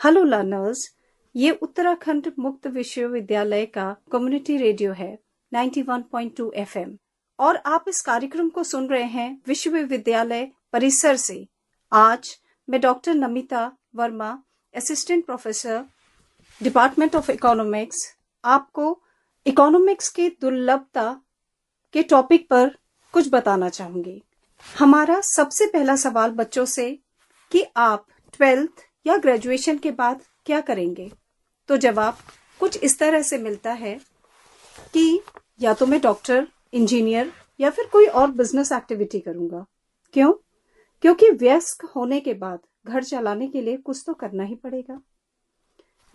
Hello learners, ये उत्तराखंड मुक्त विश्वविद्यालय का कम्युनिटी रेडियो है 91.2 एफएम और आप इस कार्यक्रम को सुन रहे हैं विश्वविद्यालय परिसर से। आज मैं doctor Namita Verma, assistant professor, department of economics, आपको इकोनॉमिक्स की दुर्लभता के टॉपिक पर कुछ बताना चाहूंगी। हमारा सबसे पहला सवाल बच्चों से कि आप 12th या ग्रेजुएशन के बाद क्या करेंगे, तो जवाब कुछ इस तरह से मिलता है कि या तो मैं डॉक्टर, इंजीनियर या फिर कोई और बिजनेस एक्टिविटी करूंगा। क्यों? क्योंकि वयस्क होने के बाद घर चलाने के लिए कुछ तो करना ही पड़ेगा,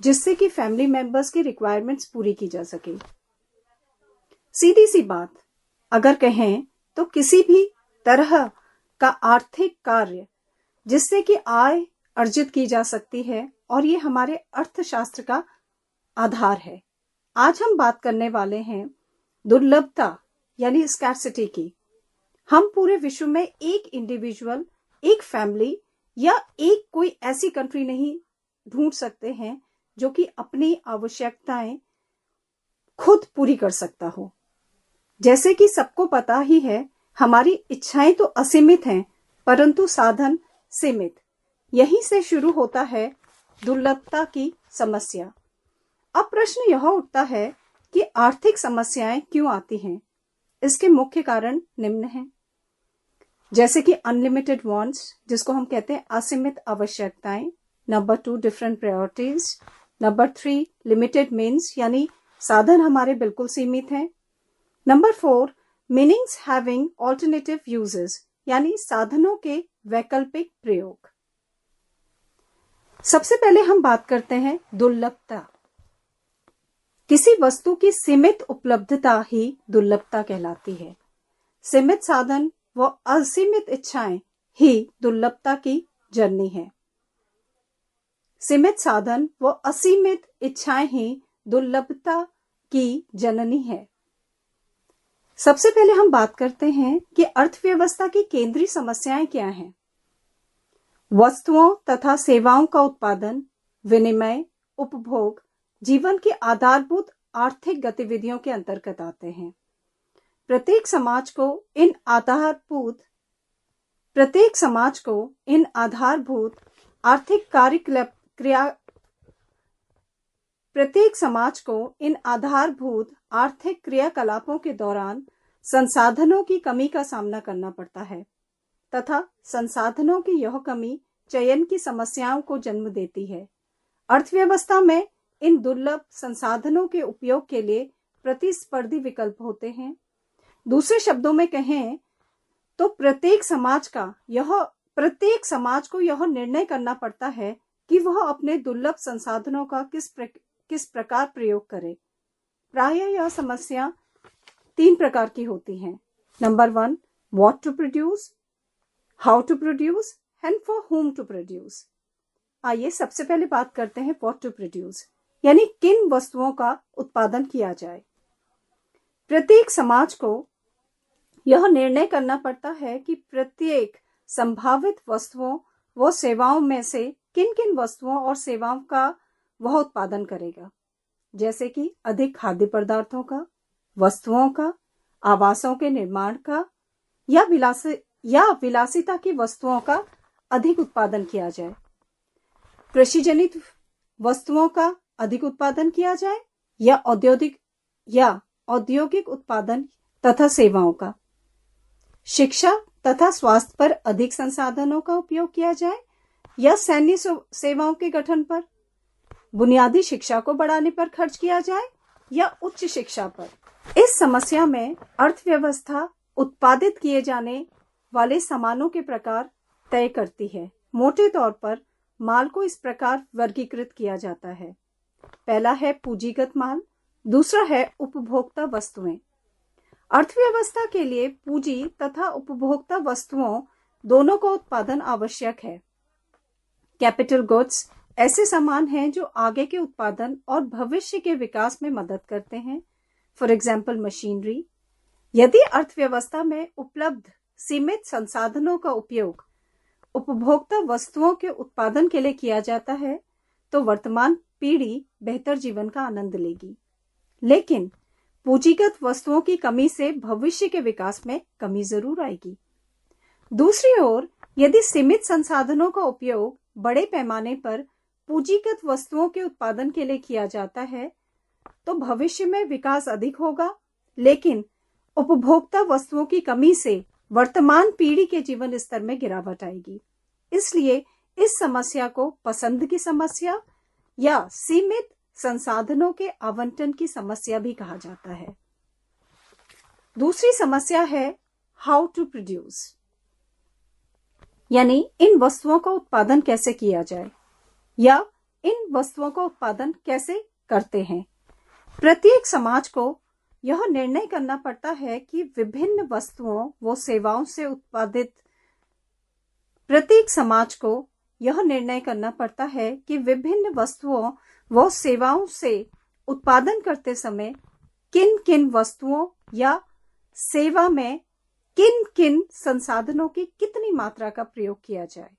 जिससे कि फैमिली मेंबर्स की रिक्वायरमेंट्स पूरी की जा सके। सीधी सी बात अगर कहें तो किसी भी तरह का आर्थिक कार्य जिससे कि आय अर्जित की जा सकती है, और ये हमारे अर्थशास्त्र का आधार है। आज हम बात करने वाले हैं दुर्लभता यानी स्कैर्सिटी की। हम पूरे विश्व में एक इंडिविजुअल, एक फैमिली या एक कोई ऐसी कंट्री नहीं ढूंढ सकते हैं जो कि अपनी आवश्यकताएं खुद पूरी कर सकता हो। जैसे कि सबको पता ही है, हमारी इच्छाएं तो असीमित हैं, परंतु साधन सीमित। यहीं से शुरू होता है दुर्लभता की समस्या। अब प्रश्न यह उठता है कि आर्थिक समस्याएं क्यों आती हैं? इसके मुख्य कारण निम्न हैं, जैसे कि अनलिमिटेड वांट्स, जिसको हम कहते हैं असीमित आवश्यकताएं। Number 2, different priorities. Number 3, limited means, यानी साधन हमारे बिल्कुल सीमित हैं। Number 4, meanings having alternative uses, यानी साधनों के वैकल्पिक प्रयोग। सबसे पहले हम बात करते हैं दुर्लभता। किसी वस्तु की सीमित उपलब्धता ही दुर्लभता कहलाती है। सीमित साधन व असीमित इच्छाएं ही दुर्लभता की जननी है। सीमित साधन व असीमित इच्छाएं ही दुर्लभता की जननी है। सबसे पहले हम बात करते हैं कि अर्थव्यवस्था की केंद्रीय समस्याएं क्या हैं। वस्तुओं तथा सेवाओं का उत्पादन, विनिमय, उपभोग जीवन की आधारभूत आर्थिक गतिविधियों के अंतर्गत आते हैं। प्रत्येक समाज को इन आधारभूत आर्थिक क्रियाकलापों के दौरान संसाधनों की कमी का सामना करना पड़ता है तथा संसाधनों की यह कमी चयन की समस्याओं को जन्म देती है। अर्थव्यवस्था में इन दुर्लभ संसाधनों के उपयोग के लिए प्रतिस्पर्धी विकल्प होते हैं। दूसरे शब्दों में कहें तो प्रत्येक समाज को यह निर्णय करना पड़ता है कि वह अपने दुर्लभ संसाधनों का किस प्रकार प्रयोग करे। प्रायः यह समस्या 3 प्रकार की होती हैं। Number 1, what to produce, how to produce and for whom to produce. आइए सबसे पहले बात करते हैं व्हाट टू प्रोड्यूस, यानी किन वस्तुओं का उत्पादन किया जाए। प्रत्येक समाज को यह निर्णय करना पड़ता है कि प्रत्येक संभावित वस्तुओं व सेवाओं में से किन किन वस्तुओं और सेवाओं का वह उत्पादन करेगा, जैसे कि अधिक खाद्य पदार्थों का, वस्तुओं का, आवासों के निर्माण का या विलासिता की वस्तुओं का अधिक उत्पादन किया जाए। कृषि जनित वस्तुओं का अधिक उत्पादन किया जाए या औद्योगिक उत्पादन तथा सेवाओं का। शिक्षा तथा स्वास्थ्य पर अधिक संसाधनों का उपयोग किया जाए या सैन्य सेवाओं के गठन पर। बुनियादी शिक्षा को बढ़ाने पर खर्च किया जाए या उच्च शिक्षा पर। इस समस्या में अर्थव्यवस्था उत्पादित किए जाने वाले सामानों के प्रकार तय करती है। मोटे तौर पर माल को इस प्रकार वर्गीकृत किया जाता है। पहला है पूंजीगत माल, दूसरा है उपभोक्ता वस्तुएं। अर्थव्यवस्था के लिए पूंजी तथा उपभोक्ता वस्तुओं दोनों का उत्पादन आवश्यक है। कैपिटल गुड्स ऐसे सामान हैं जो आगे के उत्पादन और भविष्य के विकास में मदद करते हैं। For example machinery. यदि अर्थव्यवस्था में उपलब्ध सीमित संसाधनों का उपयोग उपभोक्ता वस्तुओं के उत्पादन के लिए किया जाता है, तो वर्तमान पीढ़ी बेहतर जीवन का आनंद लेगी। लेकिन पूंजीगत वस्तुओं की कमी से भविष्य के विकास में कमी जरूर आएगी। दूसरी ओर यदि सीमित संसाधनों का उपयोग बड़े पैमाने पर पूंजीगत वस्तुओं के उत्पादन के लिए किया जाता है तो भविष्य में विकास अधिक होगा, लेकिन उपभोक्ता वस्तुओं की कमी से वर्तमान पीढ़ी के जीवन स्तर में गिरावट आएगी। इसलिए इस समस्या को पसंद की समस्या या सीमित संसाधनों के आवंटन की समस्या भी कहा जाता है। दूसरी समस्या है हाउ टू प्रोड्यूस, यानी इन वस्तुओं का उत्पादन कैसे किया जाए या इन वस्तुओं का उत्पादन कैसे करते हैं। प्रत्येक समाज को यह निर्णय करना पड़ता है कि विभिन्न वस्तुओं व सेवाओं से उत्पादित प्रत्येक समाज को यह निर्णय करना पड़ता है कि विभिन्न वस्तुओं व सेवाओं से उत्पादन करते समय किन किन वस्तुओं या सेवा में किन किन संसाधनों की कितनी मात्रा का प्रयोग किया जाए।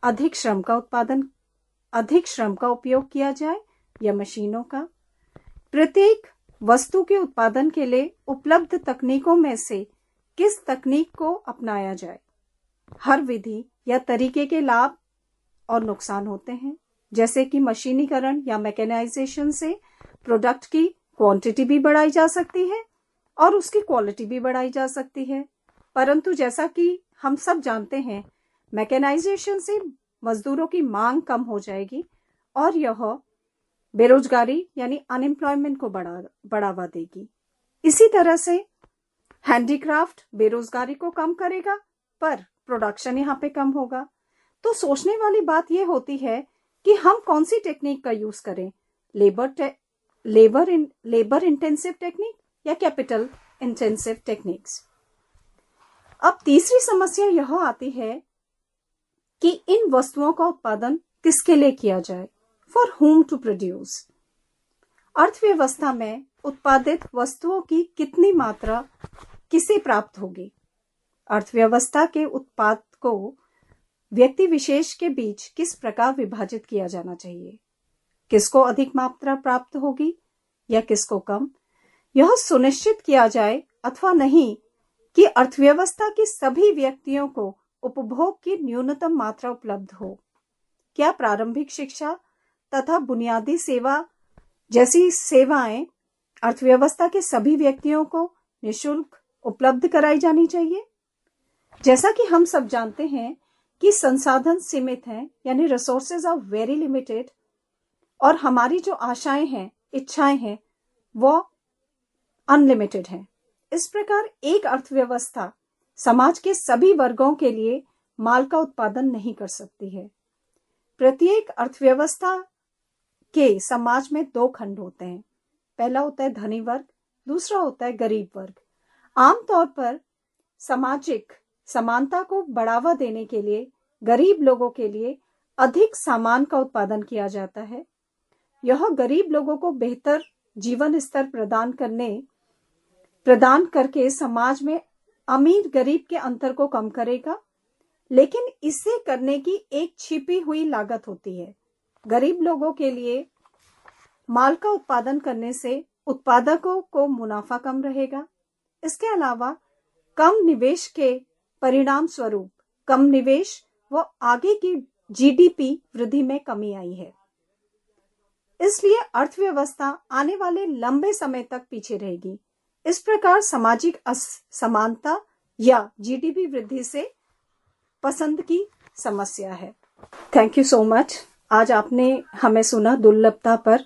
अधिक श्रम का उपयोग किया जाए या मशीनों का। प्रत्येक वस्तु के उत्पादन के लिए उपलब्ध तकनीकों में से किस तकनीक को अपनाया जाए। हर विधि या तरीके के लाभ और नुकसान होते हैं, जैसे कि मशीनीकरण या मैकेनाइजेशन से प्रोडक्ट की क्वांटिटी भी बढ़ाई जा सकती है और उसकी क्वालिटी भी बढ़ाई जा सकती है। परंतु जैसा कि हम सब जानते हैं, मैकेनाइजेशन से मजदूरों की मांग कम हो जाएगी और यह बेरोजगारी यानी अनएम्प्लॉयमेंट को बढ़ावा देगी। इसी तरह से हैंडीक्राफ्ट बेरोजगारी को कम करेगा पर प्रोडक्शन यहाँ पे कम होगा। तो सोचने वाली बात यह होती है कि हम कौन सी टेक्निक का यूज करें, लेबर इंटेंसिव टेक्निक या कैपिटल इंटेंसिव टेक्निक्स। अब तीसरी समस्या यह आती है कि इन वस्तुओं का उत्पादन किसके लिए किया जाए, फॉर whom टू प्रोड्यूस। अर्थव्यवस्था में उत्पादित वस्तुओं की कितनी मात्रा किसे प्राप्त होगी। अर्थव्यवस्था के उत्पाद को व्यक्ति विशेष के बीच किस प्रकार विभाजित किया जाना चाहिए, किसको अधिक मात्रा प्राप्त होगी या किसको कम। यह सुनिश्चित किया जाए अथवा नहीं कि अर्थव्यवस्था के सभी व्यक्तियों को उपभोग की न्यूनतम मात्रा उपलब्ध हो। क्या प्रारंभिक शिक्षा तथा बुनियादी सेवा जैसी सेवाएं अर्थव्यवस्था के सभी व्यक्तियों को निःशुल्क उपलब्ध कराई जानी चाहिए। जैसा कि हम सब जानते हैं कि संसाधन सीमित हैं, यानी रिसोर्सेज आर वेरी लिमिटेड, और हमारी जो आशाएं हैं, इच्छाएं हैं, वो अनलिमिटेड हैं। इस प्रकार एक अर्थव्यवस्था समाज के सभी वर्गों के लिए माल का उत्पादन नहीं कर सकती है। प्रत्येक अर्थव्यवस्था के समाज में दो खंड होते हैं। पहला होता है धनी वर्ग, दूसरा होता है गरीब वर्ग। आमतौर पर सामाजिक समानता को बढ़ावा देने के लिए गरीब लोगों के लिए अधिक सामान का उत्पादन किया जाता है। यह गरीब लोगों को बेहतर जीवन स्तर प्रदान करके समाज में अमीर गरीब के अंतर को कम करेगा, लेकिन इसे करने की एक छिपी हुई लागत होती है। गरीब लोगों के लिए माल का उत्पादन करने से उत्पादकों को मुनाफा कम रहेगा। इसके अलावा कम निवेश के परिणाम स्वरूप कम निवेश व आगे की जीडीपी वृद्धि में कमी आई है। इसलिए अर्थव्यवस्था आने वाले लंबे समय तक पीछे रहेगी। इस प्रकार सामाजिक असमानता या जीडीपी वृद्धि से पसंद की समस्या है। Thank you so much. आज आपने हमें सुना दुर्लभता पर।